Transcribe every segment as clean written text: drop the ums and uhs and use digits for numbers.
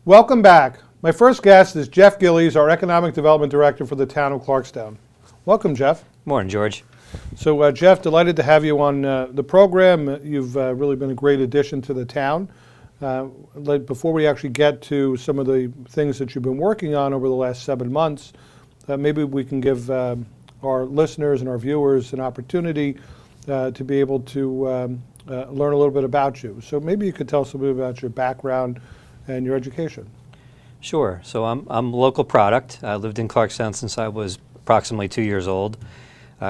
Welcome back. My first guest is Jeff Gillies, our Economic Development Director for the town of Clarkstown. Welcome, Jeff. Morning, George. So, Jeff, delighted to have you on the program. You've really been a great addition to the town. Before we actually get to some of the things that you've been working on over the last 7 months, maybe we can give our listeners and our viewers an opportunity to be able to learn a little bit about you. So maybe you could tell us a bit about your background and your education. Sure. So I'm a local product. I lived in Clarkstown since I was approximately 2 years old.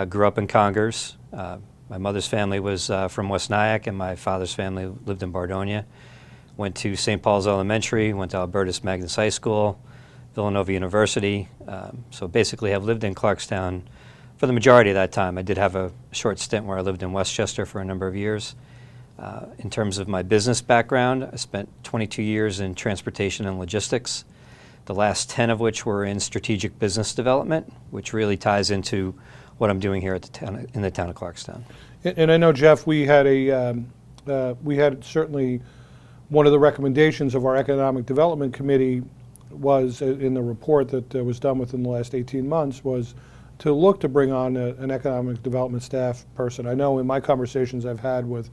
Grew up in Congers. My mother's family was from West Nyack, and my father's family lived in Bardonia. Went to St. Paul's Elementary, went to Albertus Magnus High School, Villanova University. So basically have lived in Clarkstown for the majority of that time. I did have a short stint where I lived in Westchester for a number of years. In terms of my business background, I spent 22 years in transportation and logistics, the last 10 of which were in strategic business development, which really ties into what I'm doing here at in the town of Clarkstown. And I know, Jeff, we had certainly one of the recommendations of our Economic Development Committee was in the report that was done within the last 18 months was to look to bring on an economic development staff person. I know in my conversations I've had with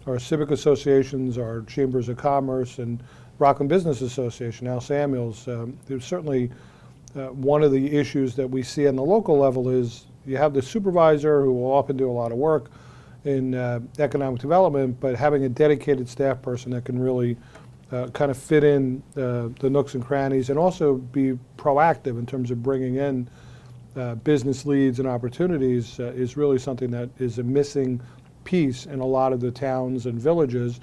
our civic associations, our chambers of commerce, and Rockland Business Association, Al Samuels, there's certainly one of the issues that we see on the local level is you have the supervisor who will often do a lot of work in economic development, but having a dedicated staff person that can really kind of fit in the nooks and crannies and also be proactive in terms of bringing in business leads and opportunities is really something that is a missing piece in a lot of the towns and villages.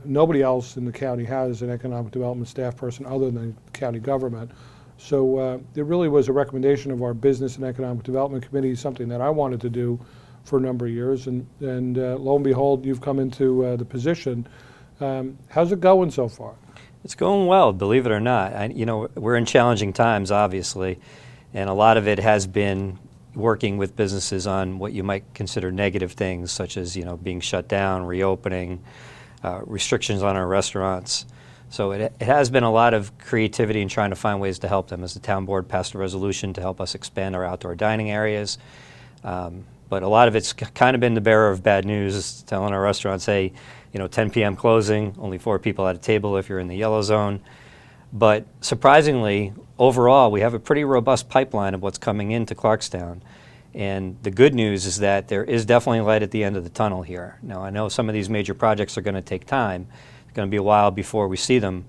Nobody else in the county has an economic development staff person other than county government. So it really was a recommendation of our Business and Economic Development Committee, something that I wanted to do for a number of years, and lo and behold, you've come into the position. How's it going so far? It's going well, believe it or not. We're in challenging times, obviously, and a lot of it has been working with businesses on what you might consider negative things, such as being shut down, reopening, restrictions on our restaurants. So it has been a lot of creativity in trying to find ways to help them. As the town board passed a resolution to help us expand our outdoor dining areas. But a lot of it's kind of been the bearer of bad news, telling our restaurants, hey, 10 p.m. closing, only 4 people at a table if you're in the yellow zone. But surprisingly, overall, we have a pretty robust pipeline of what's coming into Clarkstown. And the good news is that there is definitely light at the end of the tunnel here. Now, I know some of these major projects are going to take time. It's going to be a while before we see them,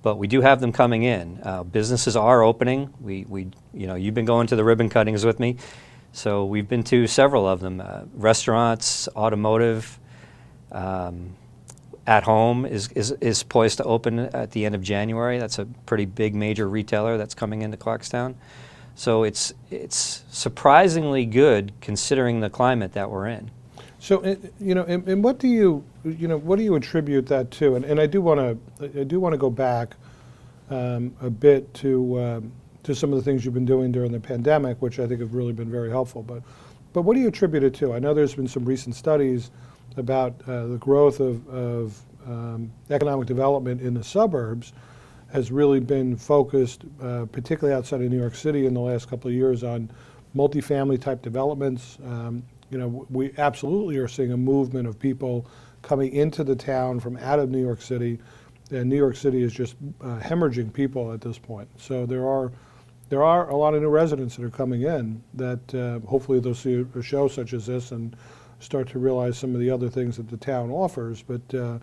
but we do have them coming in. Businesses are opening. You've been going to the ribbon cuttings with me. So we've been to several of them. Restaurants, automotive, At Home is poised to open at the end of January. That's a pretty big major retailer that's coming into Clarkstown. So it's surprisingly good considering the climate that we're in. So and what do you attribute that to? And I do want to go back a bit to some of the things you've been doing during the pandemic, which I think have really been very helpful. But what do you attribute it to? I know there's been some recent studies about the growth of economic development in the suburbs has really been focused, particularly outside of New York City in the last couple of years, on multifamily type developments. We absolutely are seeing a movement of people coming into the town from out of New York City, and New York City is just hemorrhaging people at this point. So there are a lot of new residents that are coming in that hopefully they'll see a show such as this and start to realize some of the other things that the town offers. But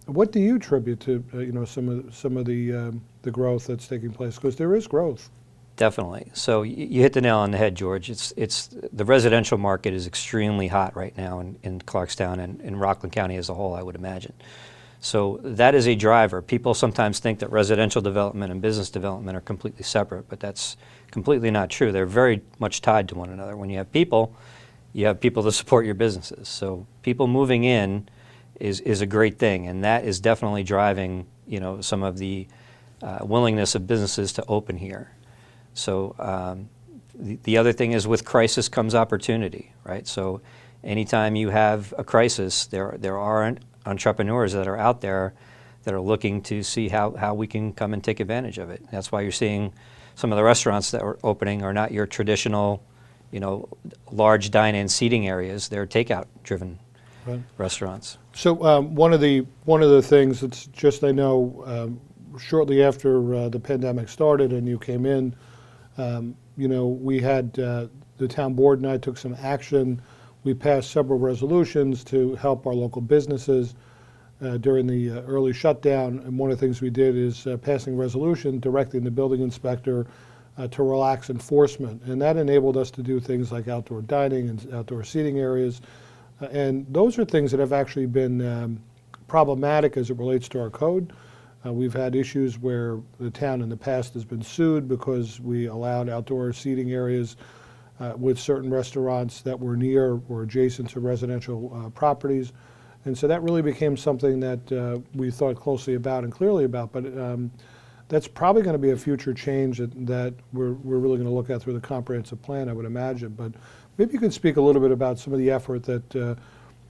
what do you attribute to some of the growth that's taking place? Because there is growth. Definitely. So you hit the nail on the head, George. It's the residential market is extremely hot right now in Clarkstown and in Rockland County as a whole, I would imagine. So that is a driver. People sometimes think that residential development and business development are completely separate, but that's completely not true. They're very much tied to one another. When you have people to support your businesses. So people moving in is a great thing, and that is definitely driving some of the willingness of businesses to open here. So the other thing is, with crisis comes opportunity, right? So anytime you have a crisis, there are entrepreneurs that are out there that are looking to see how we can come and take advantage of it. That's why you're seeing some of the restaurants that are opening are not your traditional, large dine-in seating areas. They're takeout-driven Right. restaurants. So one of the things that's just, I know, shortly after the pandemic started and you came in, we had the town board and I took some action. We passed several resolutions to help our local businesses during the early shutdown. And one of the things we did is passing a resolution directing the building inspector to relax enforcement. And that enabled us to do things like outdoor dining and outdoor seating areas. And those are things that have actually been problematic as it relates to our code. We've had issues where the town in the past has been sued because we allowed outdoor seating areas with certain restaurants that were near or adjacent to residential properties. And so that really became something that we thought closely about and clearly about. But that's probably going to be a future change that we're really going to look at through the comprehensive plan, I would imagine. But maybe you could speak a little bit about some of the effort that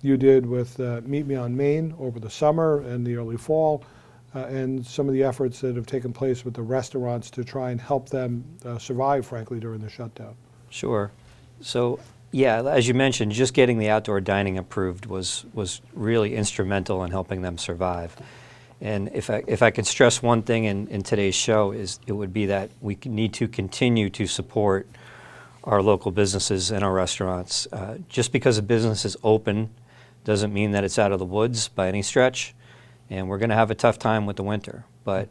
you did with Meet Me on Main over the summer and the early fall, and some of the efforts that have taken place with the restaurants to try and help them survive, frankly, during the shutdown. Sure. So, yeah, as you mentioned, just getting the outdoor dining approved was really instrumental in helping them survive. And if I could stress one thing in today's show, it would be that we need to continue to support our local businesses and our restaurants. Just because a business is open doesn't mean that it's out of the woods by any stretch, and we're going to have a tough time with the winter. But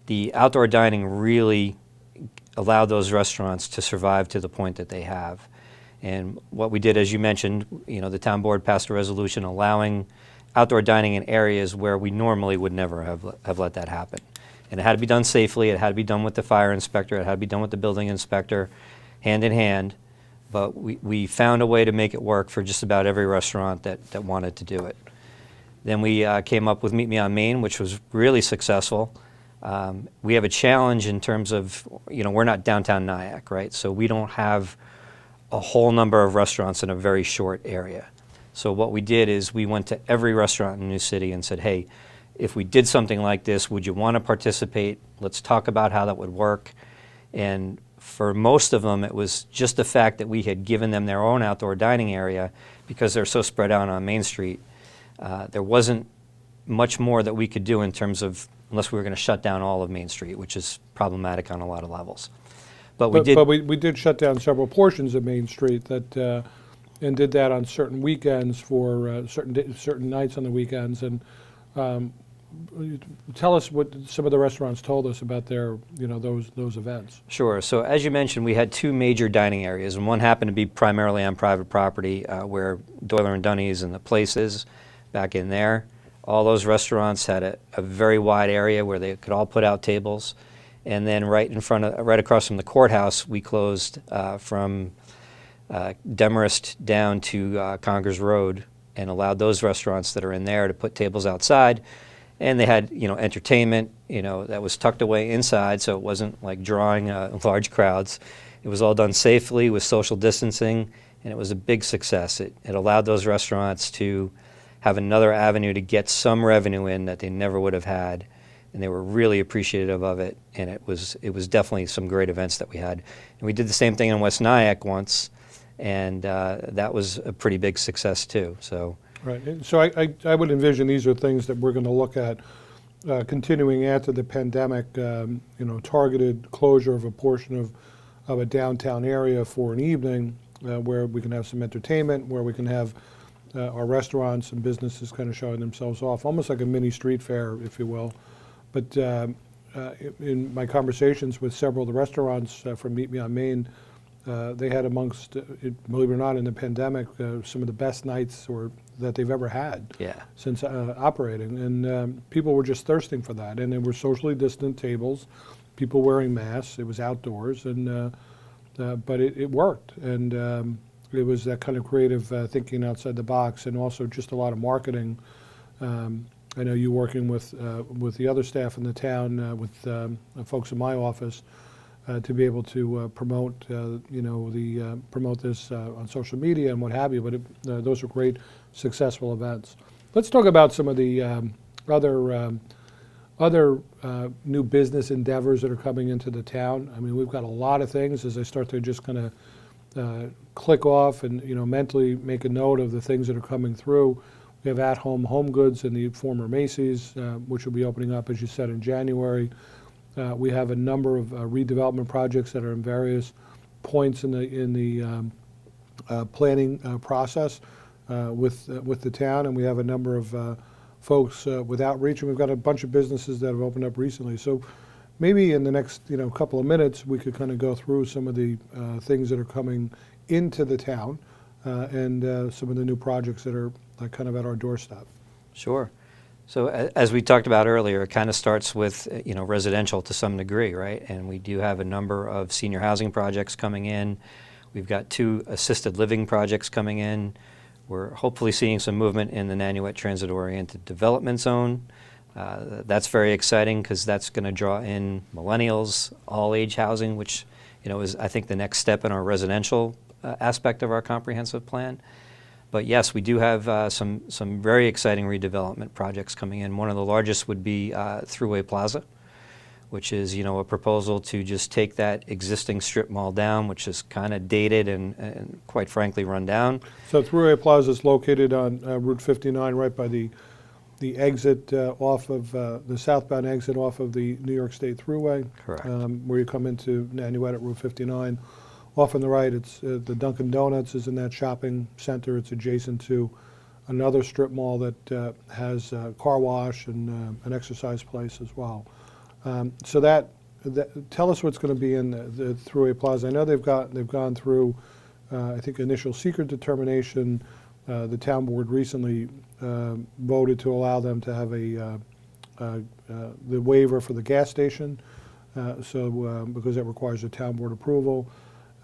the outdoor dining really allowed those restaurants to survive to the point that they have. And what we did, as you mentioned, the town board passed a resolution allowing outdoor dining in areas where we normally would never have let that happen. And it had to be done safely, it had to be done with the fire inspector, it had to be done with the building inspector, hand in hand. But we found a way to make it work for just about every restaurant that wanted to do it. Then we came up with Meet Me on Main, which was really successful. We have a challenge in terms of, we're not downtown Nyack, right? So we don't have a whole number of restaurants in a very short area. So what we did is we went to every restaurant in New City and said, hey, if we did something like this, would you want to participate? Let's talk about how that would work. And for most of them, it was just the fact that we had given them their own outdoor dining area because they're so spread out on Main Street. There wasn't much more that we could do in terms of, unless we were going to shut down all of Main Street, which is problematic on a lot of levels. But we did shut down several portions of Main Street that, and did that on certain weekends for certain nights on the weekends. And tell us what some of the restaurants told us about their, those events. Sure. So as you mentioned, we had two major dining areas, and one happened to be primarily on private property, where Doyler and Dunnies and the place is back in there. All those restaurants had a very wide area where they could all put out tables. And then right across from the courthouse, we closed from Demarest down to Congers Road and allowed those restaurants that are in there to put tables outside. And they had, entertainment, that was tucked away inside, so it wasn't like drawing large crowds. It was all done safely with social distancing, and it was a big success. It allowed those restaurants to have another avenue to get some revenue in that they never would have had, and they were really appreciative of it. And it was definitely some great events that we had. And we did the same thing in West Nyack once, and that was a pretty big success too. So. Right. And so I would envision these are things that we're going to look at continuing after the pandemic, targeted closure of a portion of a downtown area for an evening where we can have some entertainment, where we can have our restaurants and businesses kind of showing themselves off, almost like a mini street fair, if you will. But in my conversations with several of the restaurants from Meet Me on Main, they had amongst, believe it or not, in the pandemic, some of the best nights that they've ever had since operating. And people were just thirsting for that. And there were socially distant tables, people wearing masks. It was outdoors, and but it worked. And it was that kind of creative thinking outside the box, and also just a lot of marketing. I know you working with the other staff in the town, with folks in my office, to be able to promote, promote this on social media and what have you. But those are great, successful events. Let's talk about some of the other other new business endeavors that are coming into the town. I mean, we've got a lot of things as I start to just kind of click off and, mentally make a note of the things that are coming through. We have at-home home goods in the former Macy's, which will be opening up, as you said, in January. We have a number of redevelopment projects that are in various points in the planning process with the town, and we have a number of folks with outreach, and we've got a bunch of businesses that have opened up recently. So maybe in the next couple of minutes we could kind of go through some of the things that are coming into the town and some of the new projects that are kind of at our doorstep. Sure. So as we talked about earlier, it kind of starts with residential to some degree, right? And we do have a number of senior housing projects coming in. We've got 2 assisted living projects coming in. We're hopefully seeing some movement in the Nanuet Transit-Oriented Development Zone. That's very exciting because that's going to draw in millennials, all-age housing, which is, I think, the next step in our residential aspect of our comprehensive plan. But yes, we do have some very exciting redevelopment projects coming in. One of the largest would be Throughway Plaza, which is a proposal to just take that existing strip mall down, which is kind of dated and quite frankly run down. So Throughway Plaza is located on Route 59, right by the exit off of the southbound exit off of the New York State Thruway. Correct. Where you come into Nanuet at Route 59. Off on the right, it's the Dunkin' Donuts is in that shopping center. It's adjacent to another strip mall that has a car wash and an exercise place as well. So tell us what's going to be in the Throughway Plaza. I know they've gone through, I think, initial secret determination. The town board recently voted to allow them to have the waiver for the gas station. Because it requires a town board approval.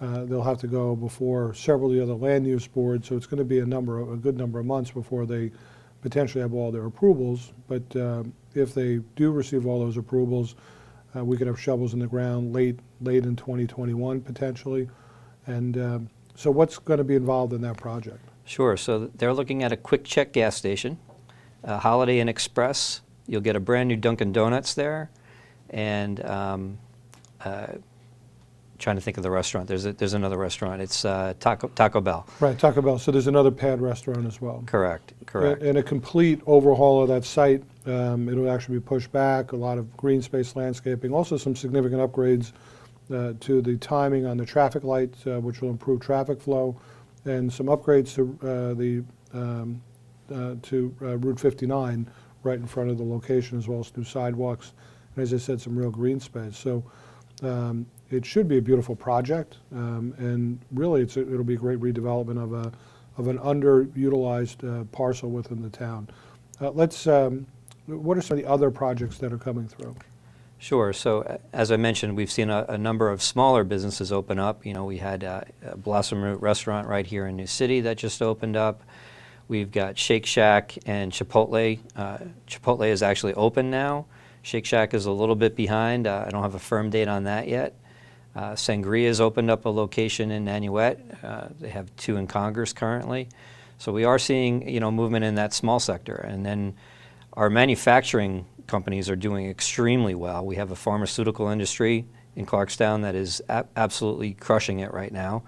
They'll have to go before several of the other land use boards, so it's going to be a good number of months before they potentially have all their approvals. But if they do receive all those approvals, we could have shovels in the ground late in 2021 potentially. And so what's going to be involved in that project? Sure. So they're looking at a quick check gas station, Holiday Inn Express. You'll get a brand new Dunkin' Donuts there, and trying to think of the restaurant. There's another restaurant. It's Taco Bell. Right, Taco Bell. So there's another pad restaurant as well. Correct. And a complete overhaul of that site. It'll actually be pushed back, a lot of green space landscaping, also some significant upgrades to the timing on the traffic lights, which will improve traffic flow, and some upgrades to Route 59 right in front of the location, as well as new sidewalks, and as I said, some real green space. So it should be a beautiful project, and really it'll be a great redevelopment of an underutilized parcel within the town. What are some of the other projects that are coming through? Sure. So as I mentioned, we've seen a number of smaller businesses open up. We had a Blossom Root restaurant right here in New City that just opened up. We've got Shake Shack and Chipotle. Chipotle is actually open now. Shake Shack is a little bit behind. I don't have a firm date on that yet. Sangria's opened up a location in Nanuet. They have 2 in Congress currently. So we are seeing, movement in that small sector. And then our manufacturing companies are doing extremely well. We have a pharmaceutical industry in Clarkstown that is absolutely crushing it right now.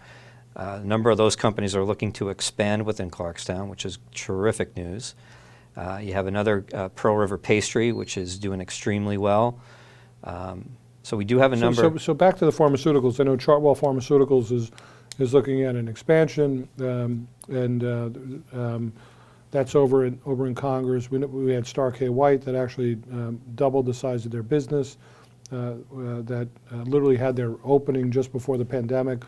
A number of those companies are looking to expand within Clarkstown, which is terrific news. You have another Pearl River Pastry, which is doing extremely well. So we do have a number. So back to the pharmaceuticals. I know Chartwell Pharmaceuticals is looking at an expansion, and that's over in Congress. We had Star K White that actually doubled the size of their business. That literally had their opening just before the pandemic.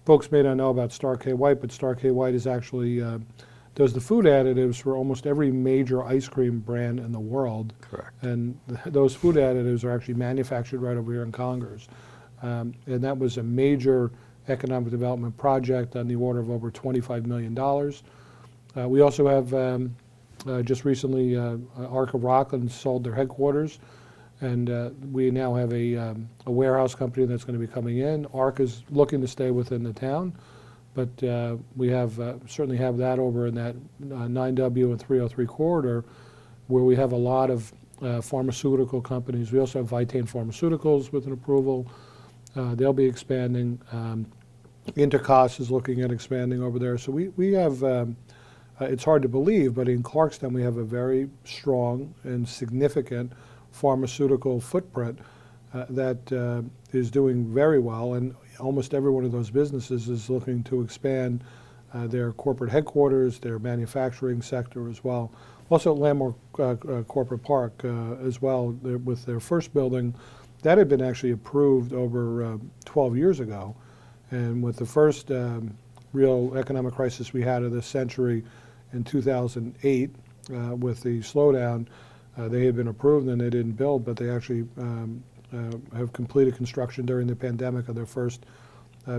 Folks may not know about Star K White, but Star K White is actually does the food additives for almost every major ice cream brand in the world. Correct. And those food additives are actually manufactured right over here in Congress. And that was a major economic development project on the order of over $25 million. We also have just recently Arc of Rockland sold their headquarters, and we now have a warehouse company that's going to be coming in. Arc is looking to stay within the town, but we have certainly have that over in that 9W and 303 corridor, where we have a lot of pharmaceutical companies. We also have Vitain Pharmaceuticals with an approval. They'll be expanding. Intercos is looking at expanding over there. So we have, it's hard to believe, but in Clarkstown we have a very strong and significant pharmaceutical footprint that is doing very well, and almost every one of those businesses is looking to expand their corporate headquarters, their manufacturing sector as well. Also Landmark Corporate Park as well, with their first building. That had been actually approved over 12 years ago. And with the first real economic crisis we had of this century in 2008, with the slowdown, they had been approved and they didn't build, but they actually have completed construction during the pandemic of their first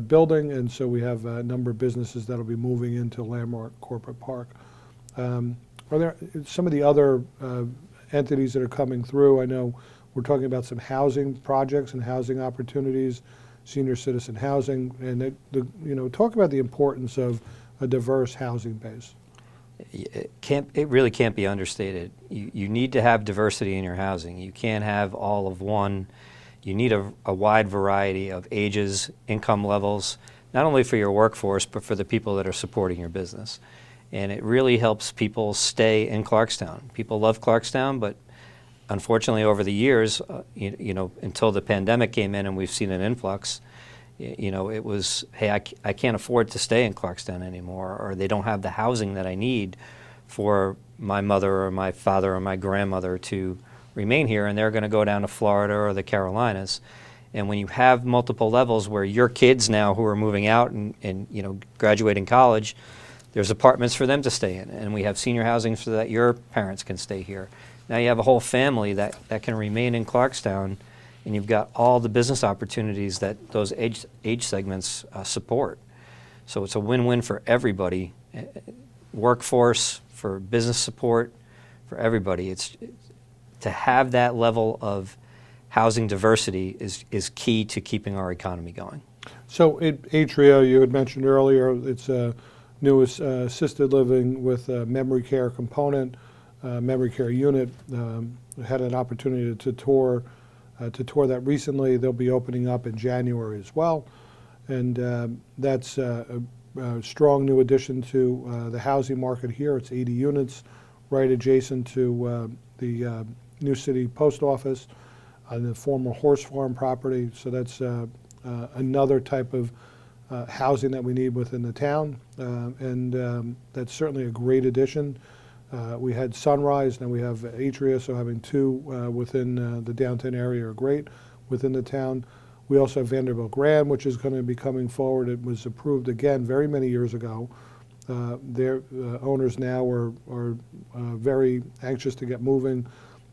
building. And so we have a number of businesses that will be moving into Landmark Corporate Park. Are there some of the other entities that are coming through? I know we're talking about some housing projects and housing opportunities, senior citizen housing, and talk about the importance of a diverse housing base. It really can't be understated. You need to have diversity in your housing. You can't have all of one. You need a wide variety of ages, income levels, not only for your workforce, but for the people that are supporting your business. And it really helps people stay in Clarkstown. People love Clarkstown, but unfortunately over the years, until the pandemic came in and we've seen an influx, it was, hey, I can't afford to stay in Clarkstown anymore, or they don't have the housing that I need for my mother or my father or my grandmother to remain here, and they're going to go down to Florida or the Carolinas. And when you have multiple levels where your kids now who are moving out and graduating college, there's apartments for them to stay in, and we have senior housing so that your parents can stay here. Now you have a whole family that can remain in Clarkstown, and you've got all the business opportunities that those age segments support. So it's a win-win for everybody, workforce, for business support, for everybody. It's to have that level of housing diversity is key to keeping our economy going. So at Atria, you had mentioned earlier, it's a new assisted living with a memory care component, memory care unit. Had an opportunity to tour that recently. They'll be opening up in January as well, and that's a strong new addition to the housing market here. It's 80 units, right adjacent to the New City Post Office on the former horse farm property. So that's another type of housing that we need within the town, and that's certainly a great addition. We had Sunrise, now we have Atria, so having two within the downtown area are great within the town. We also have Vanderbilt Grand, which is going to be coming forward. It was approved again very many years ago. Their owners now are very anxious to get moving.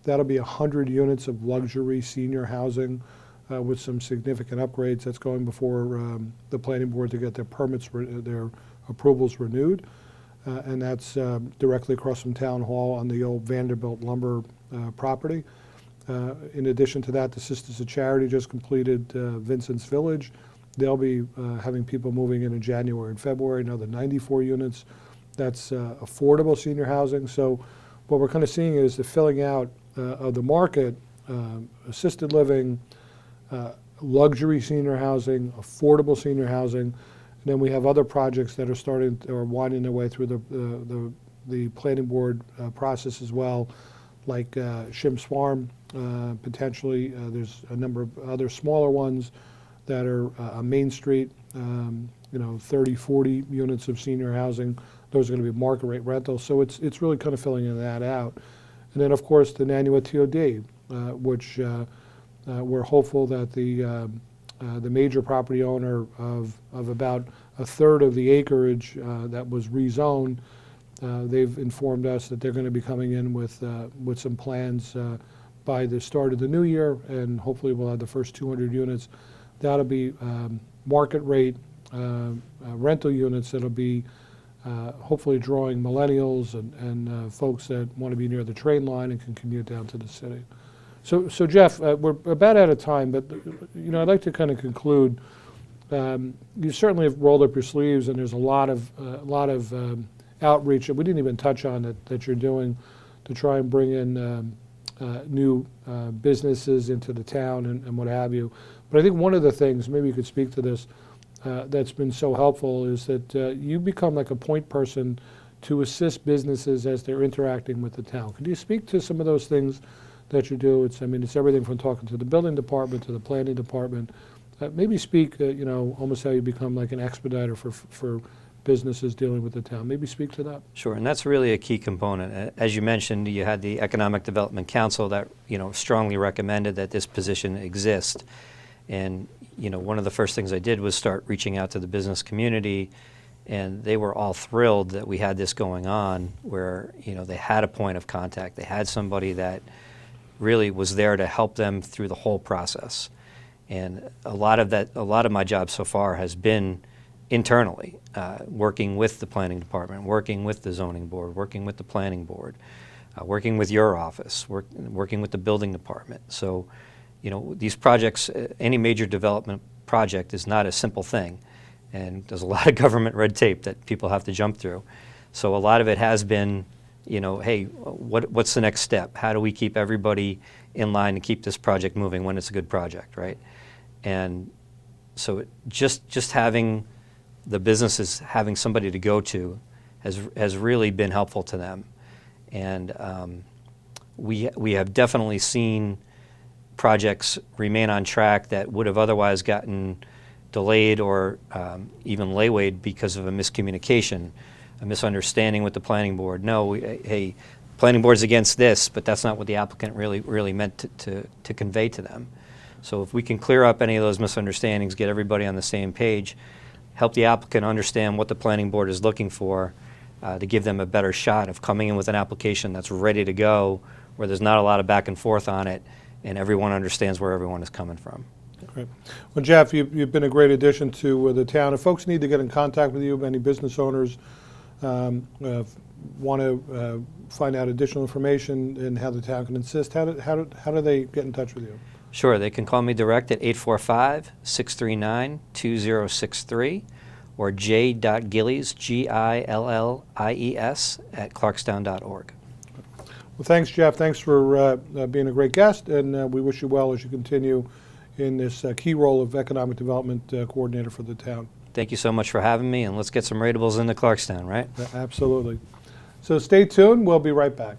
That'll be 100 units of luxury senior housing with some significant upgrades. That's going before the planning board to get their permits, their approvals renewed. And that's directly across from Town Hall on the old Vanderbilt lumber property. In addition to that, the Sisters of Charity just completed Vincent's Village. They'll be having people moving in January and February, another 94 units. That's affordable senior housing. So what we're kind of seeing is the filling out of the market, assisted living, luxury senior housing, affordable senior housing. And then we have other projects that are starting or winding their way through the planning board process as well, like Shim's Farm, potentially. There's a number of other smaller ones that are on Main Street, 30, 40 units of senior housing. Those are going to be market rate rentals. So it's really kind of filling that out. And then, of course, the Nanuet TOD, which we're hopeful that the major property owner of about a third of the acreage that was rezoned, they've informed us that they're going to be coming in with some plans by the start of the new year, and hopefully we'll have the first 200 units. That'll be market rate rental units that'll be hopefully drawing millennials and folks that want to be near the train line and can commute down to the city. So Jeff, we're about out of time, but I'd like to kind of conclude. You certainly have rolled up your sleeves, and there's a lot of outreach that we didn't even touch on that you're doing to try and bring in new businesses into the town and what have you. But I think one of the things, maybe you could speak to this, that's been so helpful is that you become like a point person to assist businesses as they're interacting with the town. Could you speak to some of those things that you do? I mean, it's everything from talking to the building department to the planning department. Maybe speak, almost how you become like an expediter for businesses dealing with the town. Maybe speak to that. Sure, and that's really a key component. As you mentioned, you had the Economic Development Council that, strongly recommended that this position exist. And, one of the first things I did was start reaching out to the business community, and they were all thrilled that we had this going on where, they had a point of contact. They had somebody that really was there to help them through the whole process. And a lot of my job so far has been internally, working with the planning department, working with the zoning board, working with the planning board, working with your office, working with the building department. So, these projects, any major development project is not a simple thing. And there's a lot of government red tape that people have to jump through. So a lot of it has been, hey, what's the next step? How do we keep everybody in line to keep this project moving when it's a good project, right? And so just having the businesses having somebody to go to has really been helpful to them. And we have definitely seen projects remain on track that would have otherwise gotten delayed or even laywayed because of a miscommunication, a misunderstanding with the planning board. No, hey, planning board's against this, but that's not what the applicant really meant to convey to them. So if we can clear up any of those misunderstandings, get everybody on the same page, help the applicant understand what the planning board is looking for, to give them a better shot of coming in with an application that's ready to go, where there's not a lot of back and forth on it, and everyone understands where everyone is coming from. Great. Well, Jeff, you've been a great addition to the town. If folks need to get in contact with you, any business owners want to find out additional information and how the town can assist, how do they get in touch with you? Sure, they can call me direct at 845-639-2063 or j.gillies, Gillies, at clarkstown.org. Well, thanks, Jeff. Thanks for being a great guest, and we wish you well as you continue in this key role of economic development coordinator for the town. Thank you so much for having me, and let's get some ratables into Clarkstown, right? Absolutely. So stay tuned. We'll be right back.